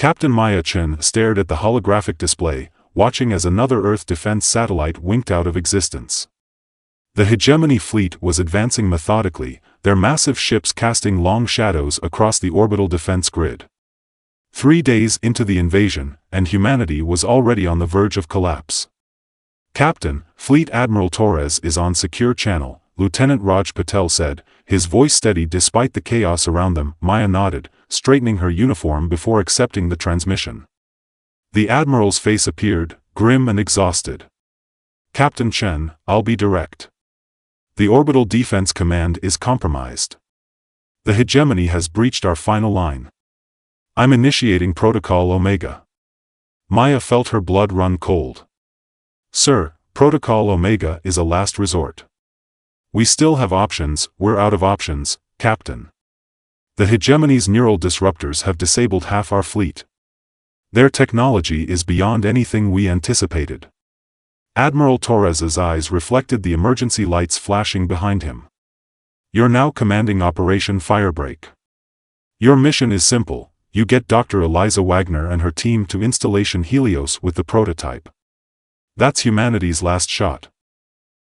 Captain Maya Chen stared at the holographic display, watching as another Earth defense satellite winked out of existence. The Hegemony fleet was advancing methodically, their massive ships casting long shadows across the orbital defense grid. 3 days into the invasion, and humanity was already on the verge of collapse. "Captain, Fleet Admiral Torres is on secure channel," Lieutenant Raj Patel said, his voice steady despite the chaos around them. Maya nodded, straightening her uniform before accepting the transmission. The Admiral's face appeared, grim and exhausted. "Captain Chen, I'll be direct. The Orbital Defense Command is compromised. The Hegemony has breached our final line. I'm initiating Protocol Omega." Maya felt her blood run cold. "Sir, Protocol Omega is a last resort. We still have options. We're out of options, Captain. The Hegemony's neural disruptors have disabled half our fleet. Their technology is beyond anything we anticipated." Admiral Torres's eyes reflected the emergency lights flashing behind him. "You're now commanding Operation Firebreak. Your mission is simple: you get Dr. Eliza Wagner and her team to Installation Helios with the prototype. That's humanity's last shot."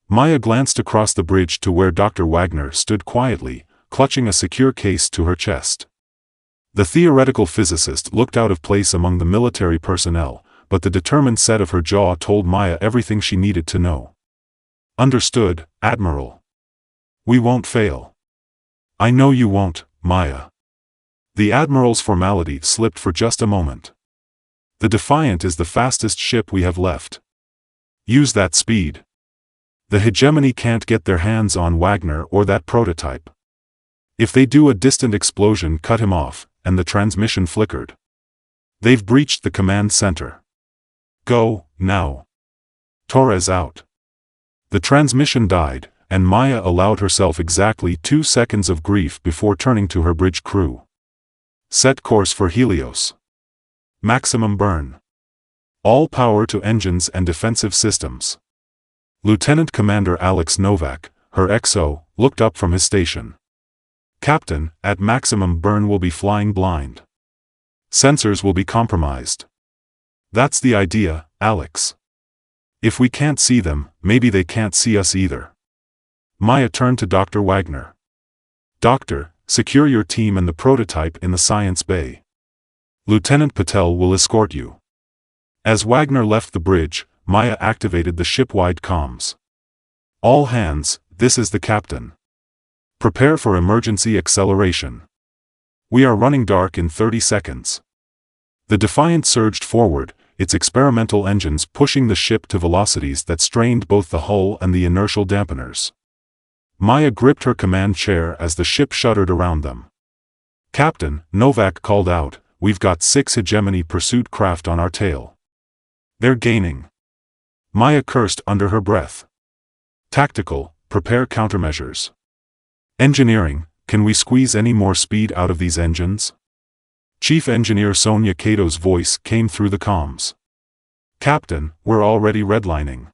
Maya glanced across the bridge to where Dr. Wagner stood quietly, clutching a secure case to her chest. The theoretical physicist looked out of place among the military personnel, but the determined set of her jaw told Maya everything she needed to know. "Understood, Admiral. We won't fail." "I know you won't, Maya." The Admiral's formality slipped for just a moment. "The Defiant is the fastest ship we have left. Use that speed. The Hegemony can't get their hands on Wagner or that prototype. If they do, a distant explosion cut him off, and the transmission flickered. They've breached the command center. Go, now. Torres out." The transmission died, and Maya allowed herself exactly 2 seconds of grief before turning to her bridge crew. "Set course for Helios. Maximum burn. All power to engines and defensive systems." Lieutenant Commander Alex Novak, her XO, looked up from his station. "Captain, at maximum burn we'll be flying blind. Sensors will be compromised." "That's the idea, Alex. If we can't see them, maybe they can't see us either." Maya turned to Dr. Wagner. "Doctor, secure your team and the prototype in the science bay. Lieutenant Patel will escort you." As Wagner left the bridge, Maya activated the ship-wide comms. "All hands, this is the captain. Prepare for emergency acceleration. We are running dark in 30 seconds." The Defiant surged forward, its experimental engines pushing the ship to velocities that strained both the hull and the inertial dampeners. Maya gripped her command chair as the ship shuddered around them. "Captain," Novak called out, "we've got 6 Hegemony pursuit craft on our tail. They're gaining." Maya cursed under her breath. "Tactical, prepare countermeasures. Engineering, can we squeeze any more speed out of these engines?" Chief Engineer Sonia Cato's voice came through the comms. "Captain, we're already redlining.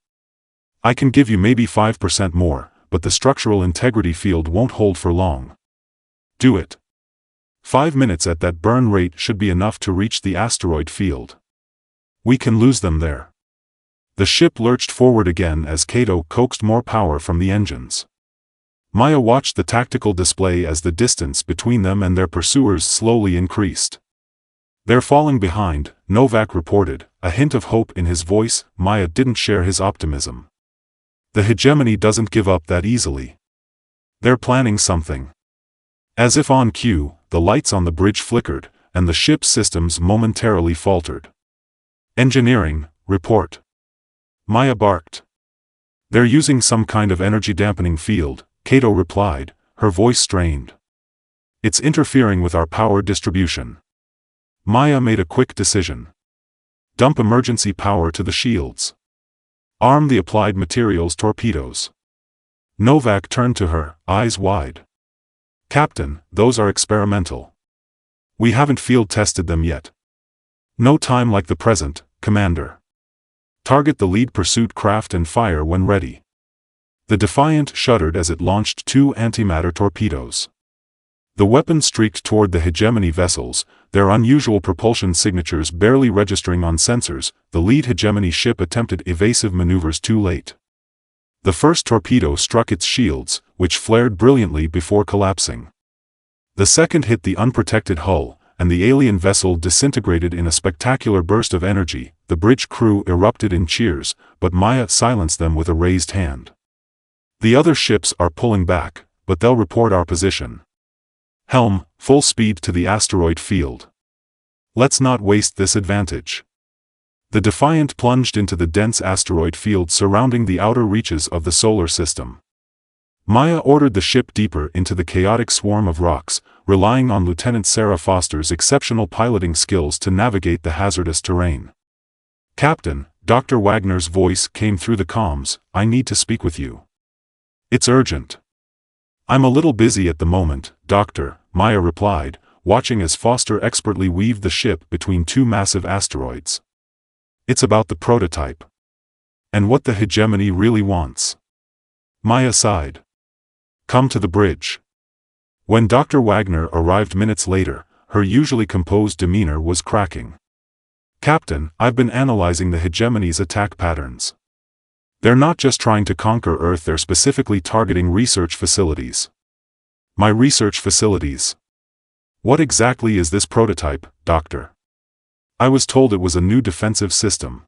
I can give you maybe 5% more, but the structural integrity field won't hold for long. Do it. 5 minutes at that burn rate should be enough to reach the asteroid field. We can lose them there." The ship lurched forward again as Cato coaxed more power from the engines. Maya watched the tactical display as the distance between them and their pursuers slowly increased. "They're falling behind," Novak reported, a hint of hope in his voice. Maya didn't share his optimism. "The Hegemony doesn't give up that easily. They're planning something." As if on cue, the lights on the bridge flickered, and the ship's systems momentarily faltered. "Engineering, report." Maya barked. "They're using some kind of energy dampening field," Cato replied, her voice strained. "It's interfering with our power distribution." Maya made a quick decision. "Dump emergency power to the shields. Arm the applied materials torpedoes." Novak turned to her, eyes wide. "Captain, those are experimental. We haven't field-tested them yet." "No time like the present, Commander. Target the lead pursuit craft and fire when ready." The Defiant shuddered as it launched 2 antimatter torpedoes. The weapon streaked toward the Hegemony vessels, their unusual propulsion signatures barely registering on sensors. The lead Hegemony ship attempted evasive maneuvers too late. The first torpedo struck its shields, which flared brilliantly before collapsing. The second hit the unprotected hull, and the alien vessel disintegrated in a spectacular burst of energy. The bridge crew erupted in cheers, but Maya silenced them with a raised hand. The other ships are pulling back, but they'll report our position. Helm, full speed to the asteroid field. Let's not waste this advantage. The Defiant plunged into the dense asteroid field surrounding the outer reaches of the solar system. Maya ordered the ship deeper into the chaotic swarm of rocks, relying on Lieutenant Sarah Foster's exceptional piloting skills to navigate the hazardous terrain. "Captain," Dr. Wagner's voice came through the comms, "I need to speak with you. It's urgent." "I'm a little busy at the moment, Doctor," Maya replied, watching as Foster expertly weaved the ship between two massive asteroids. "It's about the prototype. And what the Hegemony really wants." Maya sighed. "Come to the bridge." When Dr. Wagner arrived minutes later, her usually composed demeanor was cracking. "Captain, I've been analyzing the Hegemony's attack patterns. They're not just trying to conquer Earth, they're specifically targeting research facilities." "My research facilities? What exactly is this prototype, Doctor?" "I was told it was a new defensive system."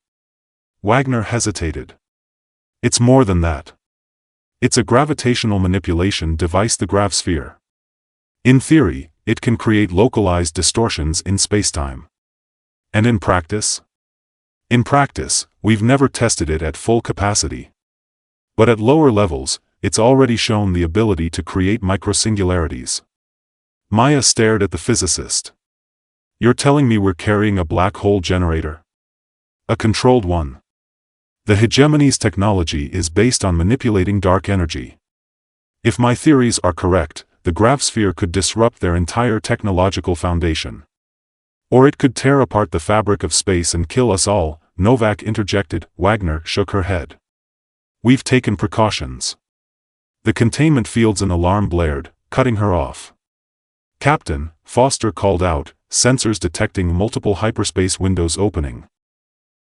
Wagner hesitated. "It's more than that. It's a gravitational manipulation device, the gravsphere. In theory, it can create localized distortions in spacetime." "And in practice?" "In practice, we've never tested it at full capacity. But at lower levels, it's already shown the ability to create microsingularities." Maya stared at the physicist. "You're telling me we're carrying a black hole generator? A controlled one?" "The Hegemony's technology is based on manipulating dark energy. If my theories are correct, the gravsphere could disrupt their entire technological foundation. Or it could tear apart the fabric of space and kill us all," Novak interjected. Wagner shook her head. "We've taken precautions." The containment field's an alarm blared, cutting her off. "Captain," Foster called out, sensors detecting multiple hyperspace windows opening.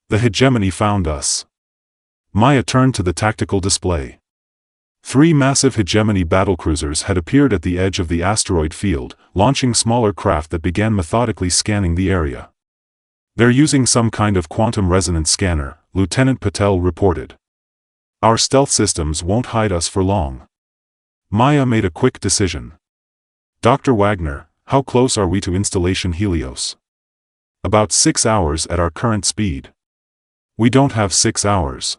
"The Hegemony found us." Maya turned to the tactical display. 3 massive Hegemony battlecruisers had appeared at the edge of the asteroid field, launching smaller craft that began methodically scanning the area. "They're using some kind of quantum resonance scanner," Lieutenant Patel reported. "Our stealth systems won't hide us for long." Maya made a quick decision. "Dr. Wagner, how close are we to installation Helios?" "About 6 hours at our current speed." "We don't have 6 hours."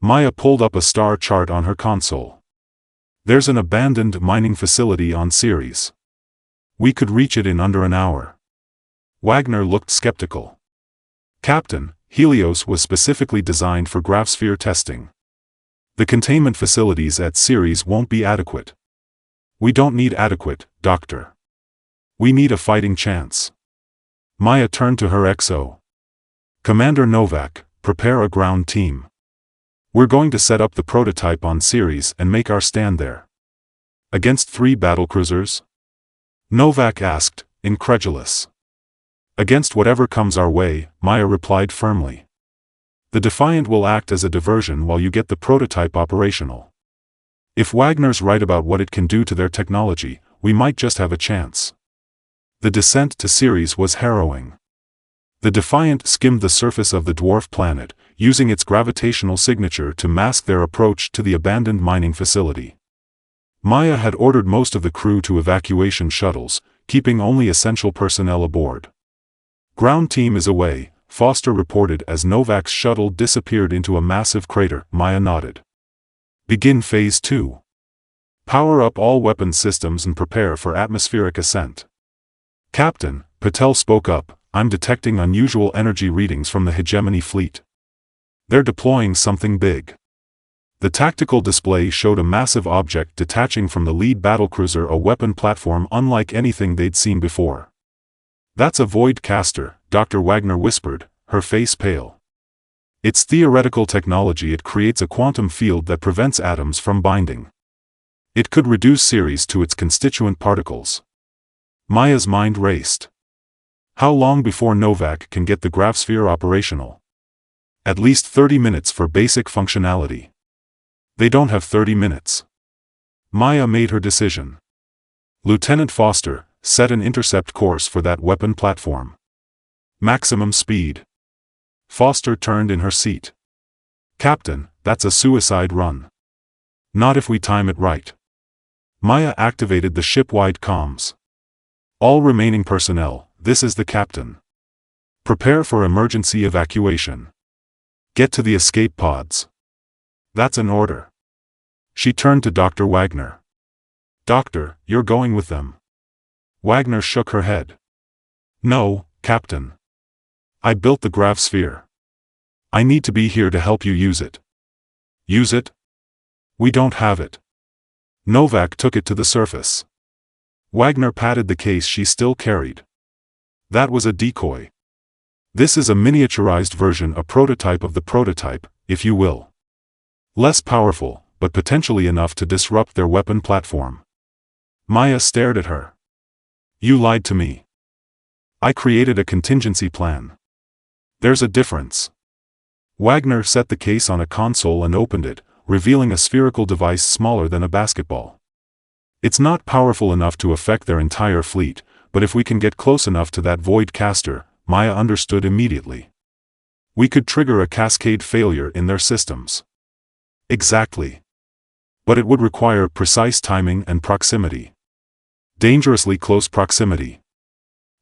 Maya pulled up a star chart on her console. "There's an abandoned mining facility on Ceres. We could reach it in under an hour." Wagner looked skeptical. "Captain, Helios was specifically designed for gravsphere testing. The containment facilities at Ceres won't be adequate." "We don't need adequate, Doctor. We need a fighting chance." Maya turned to her XO. "Commander Novak, prepare a ground team. We're going to set up the prototype on Ceres and make our stand there." "Against 3 battlecruisers?" Novak asked, incredulous. "Against whatever comes our way," Maya replied firmly. "The Defiant will act as a diversion while you get the prototype operational. If Wagner's right about what it can do to their technology, we might just have a chance." The descent to Ceres was harrowing. The Defiant skimmed the surface of the dwarf planet, using its gravitational signature to mask their approach to the abandoned mining facility. Maya had ordered most of the crew to evacuation shuttles, keeping only essential personnel aboard. "Ground team is away," Foster reported as Novak's shuttle disappeared into a massive crater. Maya nodded. "Begin Phase 2. Power up all weapons systems and prepare for atmospheric ascent." "Captain," Patel spoke up, "I'm detecting unusual energy readings from the Hegemony fleet. They're deploying something big." The tactical display showed a massive object detaching from the lead battlecruiser, a weapon platform unlike anything they'd seen before. "That's a void caster," Dr. Wagner whispered, her face pale. "It's theoretical technology. It creates a quantum field that prevents atoms from binding. It could reduce Ceres to its constituent particles." Maya's mind raced. How long before Novak can get the grav-sphere operational? At least 30 minutes for basic functionality. They don't have 30 minutes. Maya made her decision. Lieutenant Foster, set an intercept course for that weapon platform. Maximum speed. Foster turned in her seat. Captain, that's a suicide run. Not if we time it right. Maya activated the ship-wide comms. All remaining personnel, this is the captain. Prepare for emergency evacuation. Get to the escape pods. That's an order. She turned to Dr. Wagner. Doctor, you're going with them. Wagner shook her head. No, Captain. I built the grav-sphere. I need to be here to help you use it. Use it? We don't have it. Novak took it to the surface. Wagner patted the case she still carried. That was a decoy. This is a miniaturized version, a prototype of the prototype, if you will. Less powerful, but potentially enough to disrupt their weapon platform. Maya stared at her. You lied to me. I created a contingency plan. There's a difference. Wagner set the case on a console and opened it, revealing a spherical device smaller than a basketball. It's not powerful enough to affect their entire fleet, but if we can get close enough to that void caster, Maya understood immediately. We could trigger a cascade failure in their systems. Exactly. But it would require precise timing and proximity. Dangerously close proximity.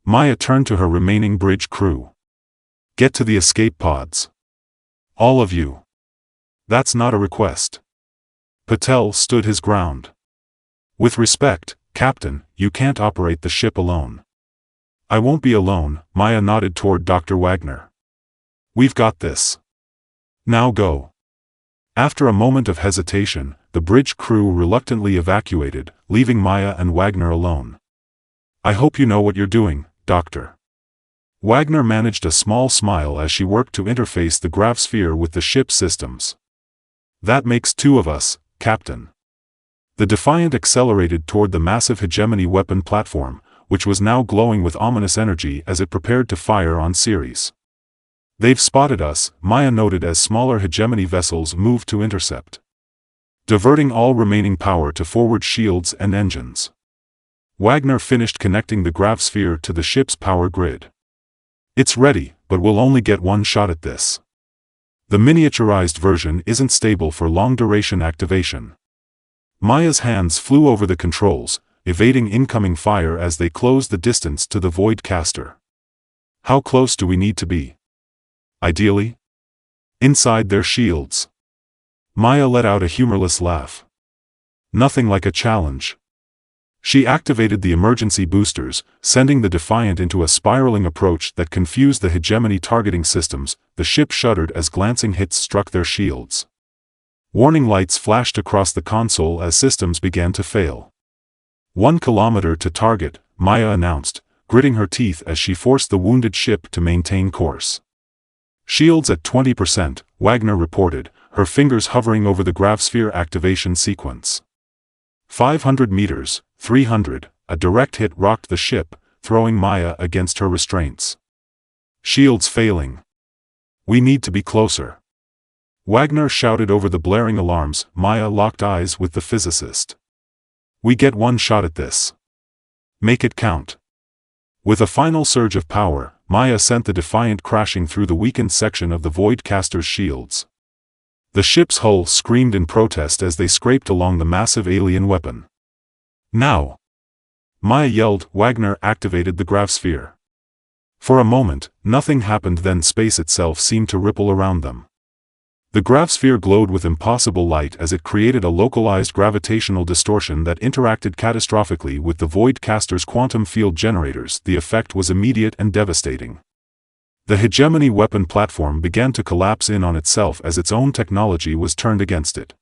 Maya turned to her remaining bridge crew. Get to the escape pods. All of you. That's not a request. Patel stood his ground. With respect, Captain, you can't operate the ship alone. I won't be alone, Maya nodded toward Dr. Wagner. We've got this. Now go. After a moment of hesitation, the bridge crew reluctantly evacuated, leaving Maya and Wagner alone. I hope you know what you're doing, Doctor. Wagner managed a small smile as she worked to interface the grav-sphere with the ship's systems. That makes two of us, Captain. The Defiant accelerated toward the massive Hegemony weapon platform, which was now glowing with ominous energy as it prepared to fire on Ceres. They've spotted us, Maya noted as smaller Hegemony vessels moved to intercept. Diverting all remaining power to forward shields and engines. Wagner finished connecting the grav-sphere to the ship's power grid. It's ready, but we'll only get one shot at this. The miniaturized version isn't stable for long-duration activation. Maya's hands flew over the controls, evading incoming fire as they closed the distance to the void caster. How close do we need to be? Ideally? Inside their shields. Maya let out a humorless laugh. Nothing like a challenge. She activated the emergency boosters, sending the Defiant into a spiraling approach that confused the Hegemony targeting systems. The ship shuddered as glancing hits struck their shields. Warning lights flashed across the console as systems began to fail. 1 kilometer to target, Maya announced, gritting her teeth as she forced the wounded ship to maintain course. Shields at 20%, Wagner reported, her fingers hovering over the grav-sphere activation sequence. 500 meters, 300, a direct hit rocked the ship, throwing Maya against her restraints. Shields failing. We need to be closer. Wagner shouted over the blaring alarms. Maya locked eyes with the physicist. We get one shot at this. Make it count. With a final surge of power, Maya sent the Defiant crashing through the weakened section of the void caster's shields. The ship's hull screamed in protest as they scraped along the massive alien weapon. Now! Maya yelled. Wagner activated the grav-sphere. For a moment, nothing happened, then space itself seemed to ripple around them. The grav-sphere glowed with impossible light as it created a localized gravitational distortion that interacted catastrophically with the void caster's quantum field generators. The effect was immediate and devastating. The Hegemony weapon platform began to collapse in on itself as its own technology was turned against it.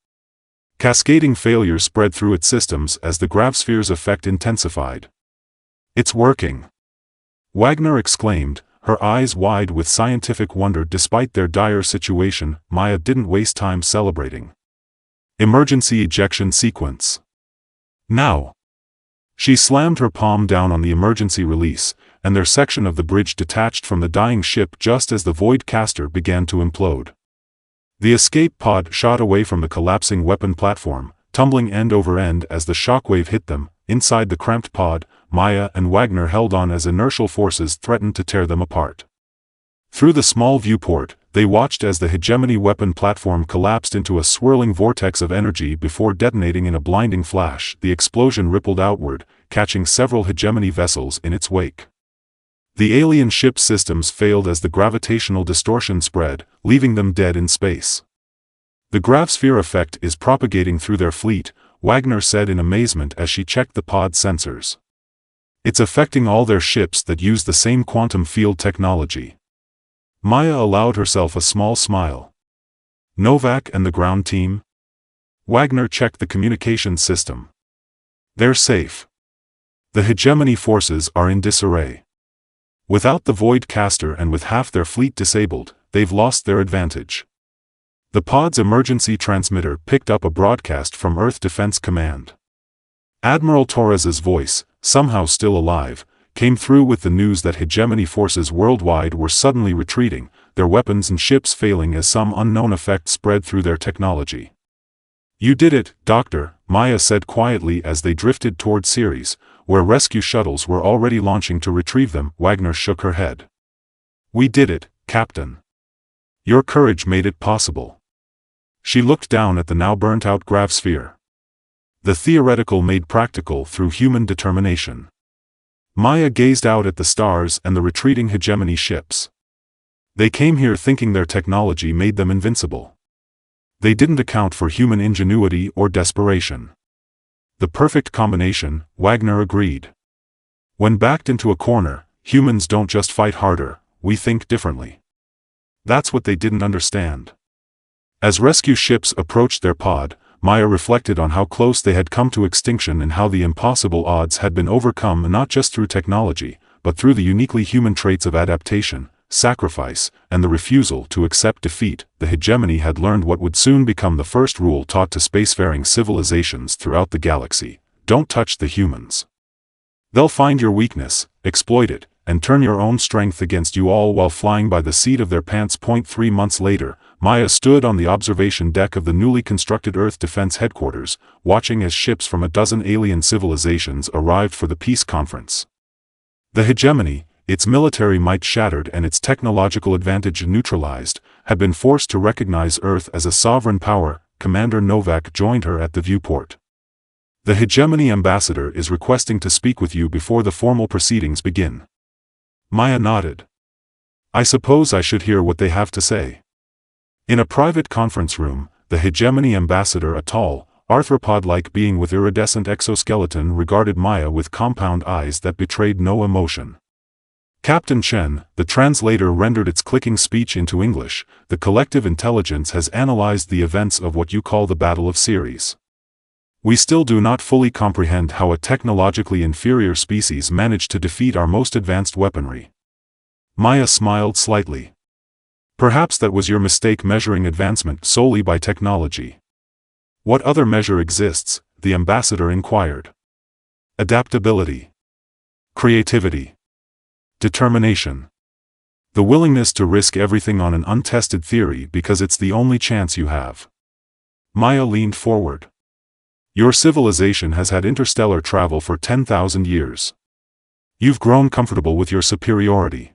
Cascading failures spread through its systems as the grav-sphere's effect intensified. It's working! Wagner exclaimed, her eyes wide with scientific wonder. Despite their dire situation, Maya didn't waste time celebrating. Emergency ejection sequence. Now! She slammed her palm down on the emergency release, and their section of the bridge detached from the dying ship just as the void caster began to implode. The escape pod shot away from the collapsing weapon platform, tumbling end over end as the shockwave hit them. Inside the cramped pod, Maya and Wagner held on as inertial forces threatened to tear them apart. Through the small viewport, they watched as the Hegemony weapon platform collapsed into a swirling vortex of energy before detonating in a blinding flash. The explosion rippled outward, catching several Hegemony vessels in its wake. The alien ship's systems failed as the gravitational distortion spread, leaving them dead in space. The gravsphere effect is propagating through their fleet, Wagner said in amazement as she checked the pod sensors. It's affecting all their ships that use the same quantum field technology. Maya allowed herself a small smile. Novak and the ground team? Wagner checked the communications system. They're safe. The Hegemony forces are in disarray. Without the void caster and with half their fleet disabled, they've lost their advantage. The pod's emergency transmitter picked up a broadcast from Earth Defense Command. Admiral Torres's voice, somehow still alive, came through with the news that Hegemony forces worldwide were suddenly retreating, their weapons and ships failing as some unknown effect spread through their technology. You did it, Doctor, Maya said quietly as they drifted toward Ceres, where rescue shuttles were already launching to retrieve them. Wagner shook her head. We did it, Captain. Your courage made it possible. She looked down at the now burnt-out gravsphere. The theoretical made practical through human determination. Maya gazed out at the stars and the retreating Hegemony ships. They came here thinking their technology made them invincible. They didn't account for human ingenuity or desperation. The perfect combination, Wagner agreed. When backed into a corner, humans don't just fight harder, we think differently. That's what they didn't understand. As rescue ships approached their pod, Maya reflected on how close they had come to extinction and how the impossible odds had been overcome not just through technology, but through the uniquely human traits of adaptation, sacrifice, and the refusal to accept defeat. The Hegemony had learned what would soon become the first rule taught to spacefaring civilizations throughout the galaxy: don't touch the humans. They'll find your weakness, exploit it, and turn your own strength against you all while flying by the seat of their pants. 3 months later, Maya stood on the observation deck of the newly constructed Earth Defense Headquarters, watching as ships from a dozen alien civilizations arrived for the peace conference. The Hegemony, its military might shattered and its technological advantage neutralized, had been forced to recognize Earth as a sovereign power. Commander Novak joined her at the viewport. The Hegemony ambassador is requesting to speak with you before the formal proceedings begin. Maya nodded. I suppose I should hear what they have to say. In a private conference room, the Hegemony ambassador, a tall, arthropod-like being with iridescent exoskeleton, regarded Maya with compound eyes that betrayed no emotion. Captain Chen, the translator, rendered its clicking speech into English. The collective intelligence has analyzed the events of what you call the Battle of Ceres. We still do not fully comprehend how a technologically inferior species managed to defeat our most advanced weaponry. Maya smiled slightly. Perhaps that was your mistake, measuring advancement solely by technology. What other measure exists? The ambassador inquired. Adaptability. Creativity. Determination. The willingness to risk everything on an untested theory because it's the only chance you have. Maya leaned forward. Your civilization has had interstellar travel for 10,000 years. You've grown comfortable with your superiority.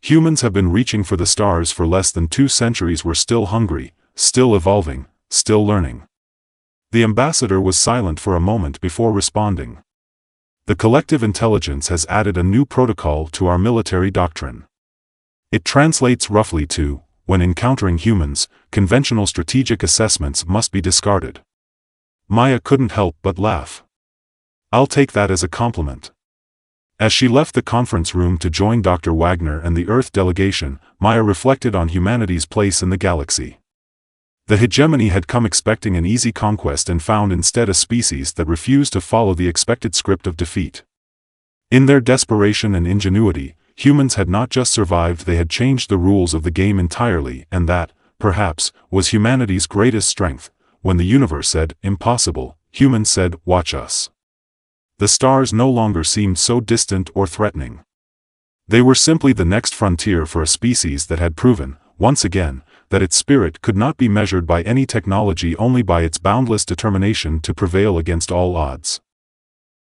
Humans have been reaching for the stars for less than 2 centuries. We're still hungry, still evolving, still learning. The ambassador was silent for a moment before responding. The collective intelligence has added a new protocol to our military doctrine. It translates roughly to, when encountering humans, conventional strategic assessments must be discarded. Maya couldn't help but laugh. I'll take that as a compliment. As she left the conference room to join Dr. Wagner and the Earth delegation, Maya reflected on humanity's place in the galaxy. The Hegemony had come expecting an easy conquest and found instead a species that refused to follow the expected script of defeat. In their desperation and ingenuity, humans had not just survived, they had changed the rules of the game entirely, and that, perhaps, was humanity's greatest strength. When the universe said, impossible, humans said, watch us. The stars no longer seemed so distant or threatening. They were simply the next frontier for a species that had proven, once again, that its spirit could not be measured by any technology, only by its boundless determination to prevail against all odds.